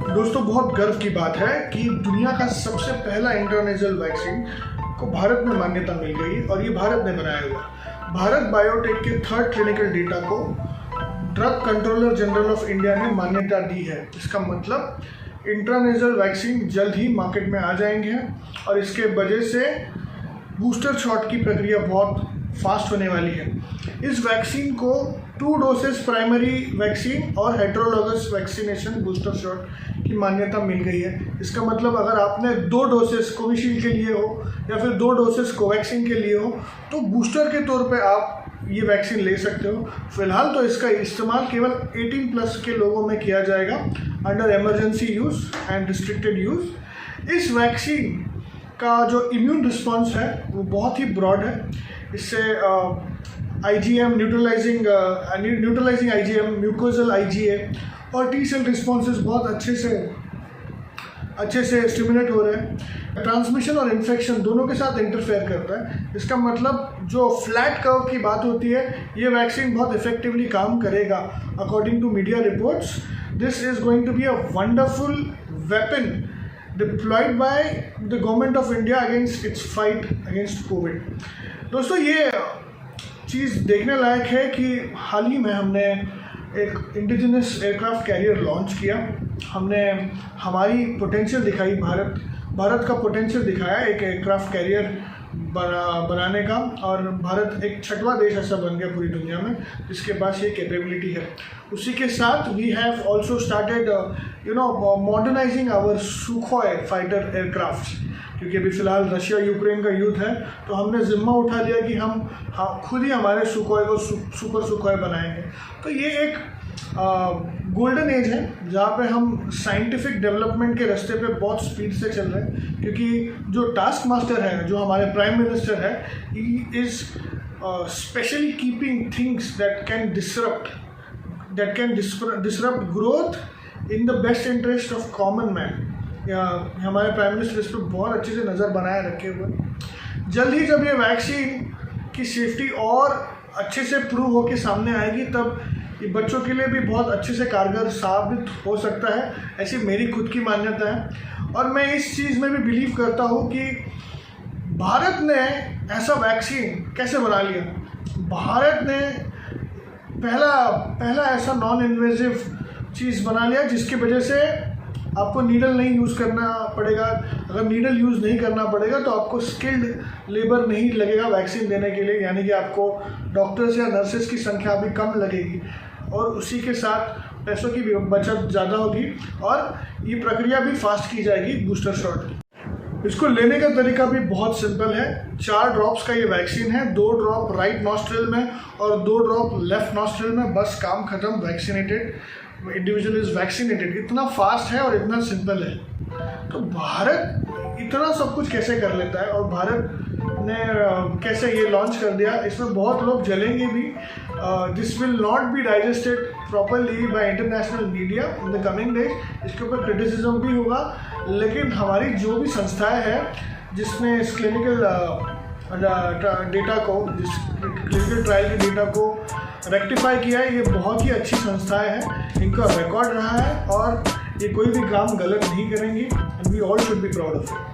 दोस्तों, बहुत गर्व की बात है कि दुनिया का सबसे पहला इंटरनेशनल वैक्सीन को भारत में मान्यता मिल गई और ये भारत ने बनाया हुआ। भारत बायोटेक के थर्ड क्लिनिकल डेटा को drug controller general of India ने मान्यता दी है। इसका मतलब इंटरनेशनल वैक्सीन जल्द ही मार्केट में आ जाएंगे और इसके वजह से बूस्टर शॉट की प्रक्रिया बहुत फास्ट होने वाली है। इस वैक्सीन को 2 डोसेस प्राइमरी वैक्सीन और हेटेरोलॉगस वैक्सीनेशन बूस्टर शॉट की मान्यता मिल गई है। इसका मतलब अगर आपने 2 डोसेस कोविशील्ड के लिए हो या फिर 2 डोसेस कोवैक्सीन के लिए हो तो बूस्टर के तौर पे आप ये वैक्सीन ले सकते हो। फिलहाल तो इसका इस्तेमाल केवल 18+ के लोगों में किया जाएगा under emergency use and restricted use. इस वैक्सीन का जो इम्यून रिस्पॉन्स है वो बहुत ही ब्रॉड है। इससे IgM neutralising IgM, mucosal IgA और टी सेल रिस्पॉन्सेज बहुत अच्छे से स्टिमुलेट हो रहे हैं। ट्रांसमिशन और इन्फेक्शन दोनों के साथ इंटरफेयर करता है। इसका मतलब जो फ्लैट कर्व की बात होती है, ये वैक्सीन बहुत इफेक्टिवली काम करेगा। According to media reports, this is going to be a wonderful weapon deployed by the government of India against its fight against Covid. दोस्तों, ये चीज़ देखने लायक है कि हाल ही में हमने एक इंडिजिनस एयरक्राफ्ट कैरियर लॉन्च किया। हमने हमारी पोटेंशियल दिखाई, भारत का पोटेंशियल दिखाया एक एयरक्राफ्ट कैरियर बनाने का, और भारत एक 6वां देश ऐसा बन गया पूरी दुनिया में जिसके पास ये कैपेबिलिटी है। उसी के साथ we have also started modernising our Sukhoi fighter aircraft, क्योंकि अभी फ़िलहाल रशिया यूक्रेन का युद्ध है, तो हमने जिम्मा उठा लिया कि हम खुद ही हमारे सुखोई को सुपर सुखोई बनाएंगे। तो ये एक गोल्डन एज है जहाँ पे हम साइंटिफिक डेवलपमेंट के रास्ते पे बहुत स्पीड से चल रहे हैं, क्योंकि जो टास्क मास्टर है, जो हमारे प्राइम मिनिस्टर है, he is specially keeping things that can disrupt growth in the best interest of common man. हमारे प्राइम मिनिस्टर इस पर बहुत अच्छे से नज़र बनाए रखे हुए। जल्द ही जब ये वैक्सीन की सेफ्टी और अच्छे से प्रूव होकर सामने आएगी, तब ये बच्चों के लिए भी बहुत अच्छे से कारगर साबित हो सकता है, ऐसी मेरी खुद की मान्यता है। और मैं इस चीज़ में भी बिलीव करता हूँ कि भारत ने ऐसा वैक्सीन कैसे बना लिया। भारत ने पहला ऐसा नॉन इन्वेजिव चीज़ बना लिया जिसकी वजह से आपको नीडल नहीं यूज़ करना पड़ेगा। अगर नीडल यूज़ नहीं करना पड़ेगा तो आपको स्किल्ड लेबर नहीं लगेगा वैक्सीन देने के लिए, यानी कि आपको डॉक्टर्स या नर्सेस की संख्या भी कम लगेगी और उसी के साथ पैसों की भी बचत ज़्यादा होगी और ये प्रक्रिया भी फास्ट की जाएगी बूस्टर शॉट। इसको लेने का तरीका भी बहुत सिंपल है। 4 ड्रॉप्स का ये वैक्सीन है, 2 ड्रॉप राइट नॉस्ट्रिल में और 2 ड्रॉप लेफ्ट नॉस्ट्रिल में, बस काम खत्म। Vaccinated individual is vaccinated. इतना फास्ट है और इतना सिंपल है। तो भारत इतना सब कुछ कैसे कर लेता है और भारत ने कैसे ये लॉन्च कर दिया, इसमें बहुत लोग जलेंगे भी। This will not be digested properly bye international media in the coming days. इसके ऊपर क्रिटिसिज्म भी होगा, लेकिन हमारी जो भी संस्थाएं हैं जिसने इस क्लिनिकल डेटा को, जिस क्लिनिकल ट्रायल के डेटा को रेक्टिफाई किया है, ये बहुत ही अच्छी संस्थाएं हैं। इनका रिकॉर्ड रहा है और ये कोई भी काम गलत नहीं करेंगी, and we all should be proud of it.